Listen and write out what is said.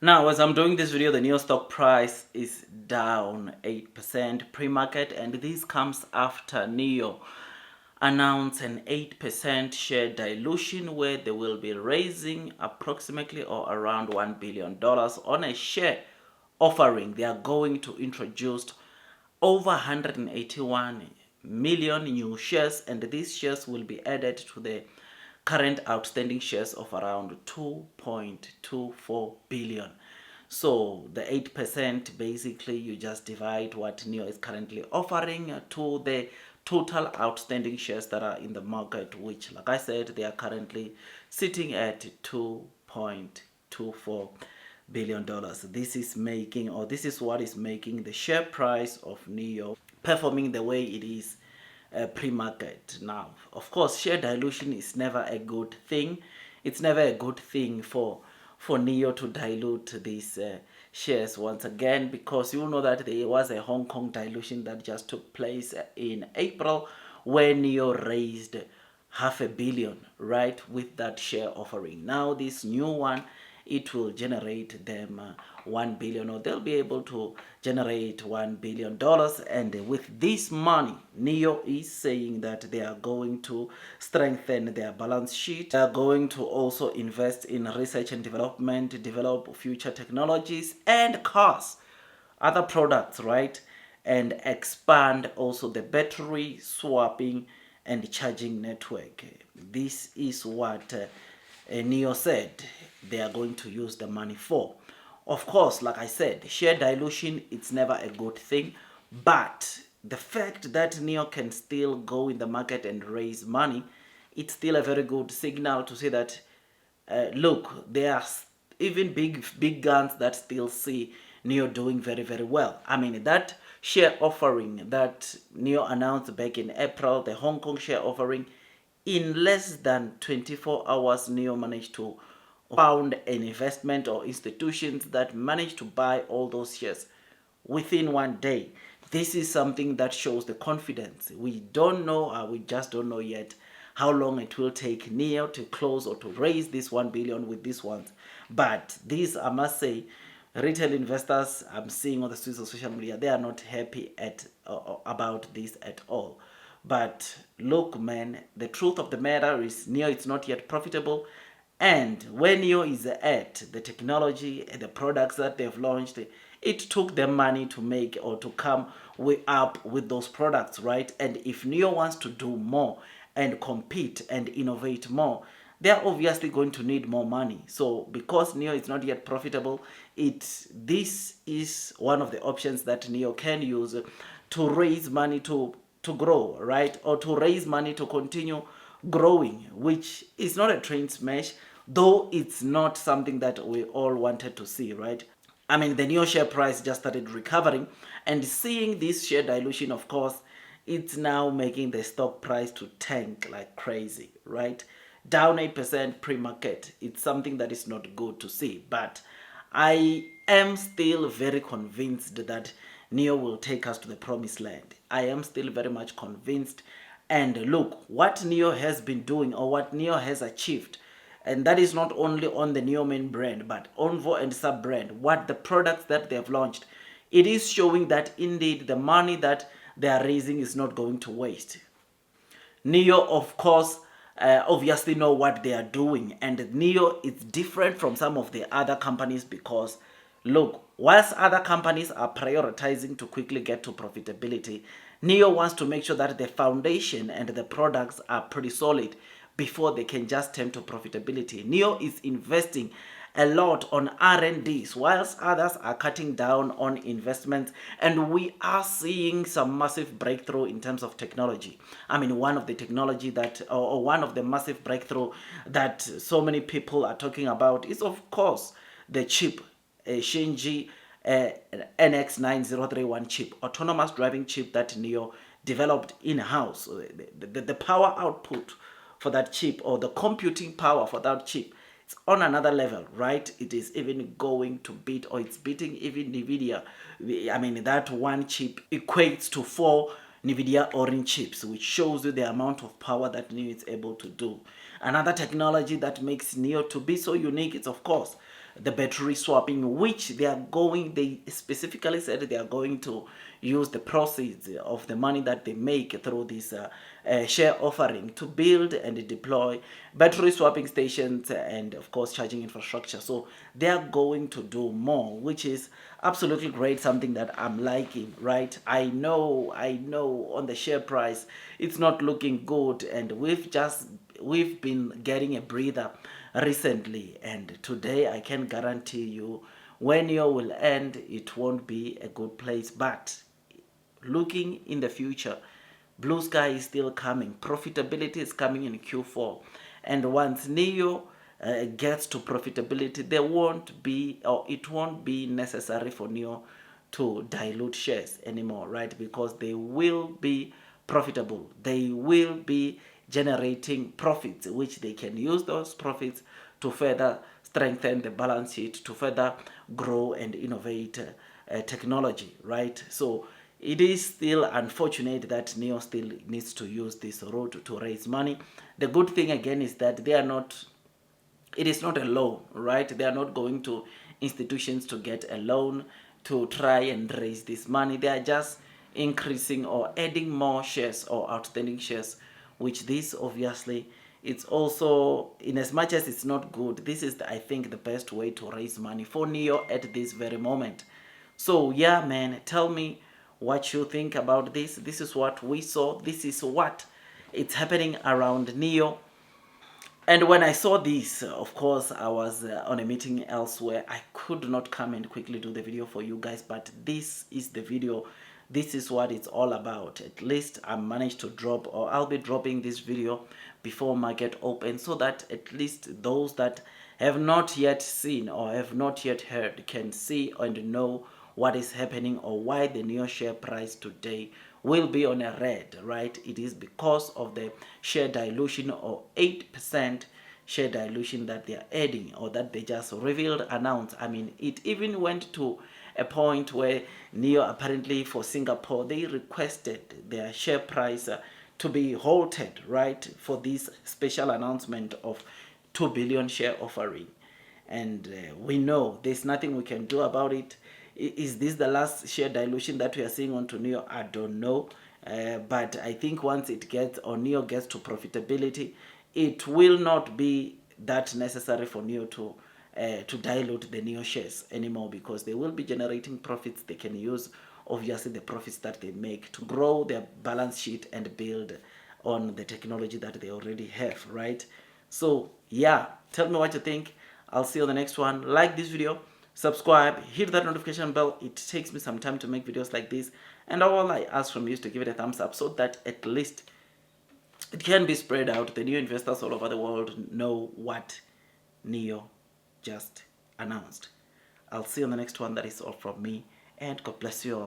Now, as I'm doing this video, the NIO stock price is down 8% pre-market, and this comes after NIO announced an 8% share dilution where they will be raising approximately or around $1 billion on a share offering. They are going to introduce over 181 million new shares, and these shares will be added to the current outstanding shares of around 2.24 billion. So the 8%, basically you just divide what NIO is currently offering to the total outstanding shares that are in the market, which, like I said, they are currently sitting at 2.24 billion dollars. This is making, or this is what is making the share price of NIO performing the way it is pre-market. Now, of course, share dilution is never a good thing. It's never a good thing for NIO to dilute these shares once again, because you know that there was a Hong Kong dilution that just took place in April where NIO raised $500 million, right, with that share offering. Now this new one, it will generate them $1 billion, or they'll be able to generate $1 billion. And with this money, NIO is saying that they are going to strengthen their balance sheet. They are going to also invest in research and development, develop future technologies and cars, other products, right? And expand also the battery swapping and charging network. This is what NIO said they are going to use the money for. Of course, like I said, share dilution, it's never a good thing, but the fact that NIO can still go in the market and raise money, it's still a very good signal to say that look, there are even big guns that still see NIO doing very, very well. I mean, that share offering that NIO announced back in April, the Hong Kong share offering, in less than 24 hours, NIO managed to found an investment or institutions that managed to buy all those shares within one day. This is something that shows the confidence. We don't know, we just don't know yet how long it will take NIO to close or to raise this 1 billion with these ones. But these, I must say, retail investors I'm seeing on the streets of social media, they are not happy about this at all. But look, man, the truth of the matter is NIO is not yet profitable. And when NIO is at the technology and the products that they've launched, it took them money to make or to come up with those products, right? And if NIO wants to do more and compete and innovate more, they're obviously going to need more money. So because NIO is not yet profitable, this is one of the options that NIO can use to raise money to grow, right? Or to raise money to continue growing, which is not a train smash, though it's not something that we all wanted to see, right? I mean, the NIO share price just started recovering, and seeing this share dilution, of course, it's now making the stock price to tank like crazy, right? Down 8% pre-market. It's something that is not good to see, but I am still very convinced that NIO will take us to the promised land. I am still very much convinced. And look, what NIO has been doing, or what NIO has achieved, and that is not only on the NIO main brand, but Onvo and sub-brand, what the products that they have launched, it is showing that indeed the money that they are raising is not going to waste. NIO, of course, obviously know what they are doing, and NIO is different from some of the other companies because, look, whilst other companies are prioritizing to quickly get to profitability, NIO wants to make sure that the foundation and the products are pretty solid before they can just turn to profitability. NIO is investing a lot on R&Ds, whilst others are cutting down on investments, and we are seeing some massive breakthrough in terms of technology. I mean, one of the technology that, or one of the massive breakthrough that so many people are talking about is, of course, the chip, Shinji NX9031 chip, autonomous driving chip that NIO developed in-house. The power output for that chip, or the computing power for that chip, it's on another level, right? It is even going to beat, or it's beating even NVIDIA. I mean, that one chip equates to 4 NVIDIA Orin chips, which shows you the amount of power that NIO is able to do. Another technology that makes NIO to be so unique is, of course, the battery swapping, which they specifically said they are going to use the proceeds of the money that they make through this share offering to build and deploy battery swapping stations and of course charging infrastructure. So they are going to do more, which is absolutely great, something that I'm liking, right? I know on the share price it's not looking good, and we've been getting a breather recently, and today I can guarantee you when you will end, it won't be a good place. But looking in the future, blue sky is still coming, profitability is coming in Q4, and once NIO gets to profitability, there won't be, or it won't be necessary for NIO to dilute shares anymore, right? Because they will be profitable, they will be generating profits, which they can use those profits to further strengthen the balance sheet, to further grow and innovate technology, right? So it is still unfortunate that NIO still needs to use this route to raise money. The good thing again is that it is not a loan, right? They are not going to institutions to get a loan to try and raise this money. They are just increasing or adding more shares or outstanding shares, which this obviously, it's also, in as much as it's not good, this is I think the best way to raise money for NIO at this very moment. So yeah, man, tell me what you think about this. This is what we saw, this is what it's happening around NIO. And when I saw this, of course, I was on a meeting elsewhere. I could not come and quickly do the video for you guys, but this is the video. This is what it's all about. At least I managed to drop, or I'll be dropping this video before market open, so that at least those that have not yet seen or have not yet heard can see and know what is happening, or why the NIO share price today will be on a red, right? It is because of the share dilution, or 8% share dilution that they are adding, or that they just revealed, announced. I mean, it even went to a point where NIO, apparently for Singapore, they requested their share price to be halted, right, for this special announcement of 2 billion share offering. And we know there's nothing we can do about it. Is this the last share dilution that we are seeing on NIO? I don't know. But I think once it gets, or NIO gets to profitability, it will not be that necessary for NIO to dilute the NIO shares anymore, because they will be generating profits. They can use obviously the profits that they make to grow their balance sheet and build on the technology that they already have, right? So yeah, tell me what you think. I'll see you on the next one. Like this video, subscribe, hit that notification bell. It takes me some time to make videos like this, and all I ask from you is to give it a thumbs up, so that at least it can be spread out. The new investors all over the world know what NIO just announced. I'll see you on the next one. That is all from me, and God bless you all.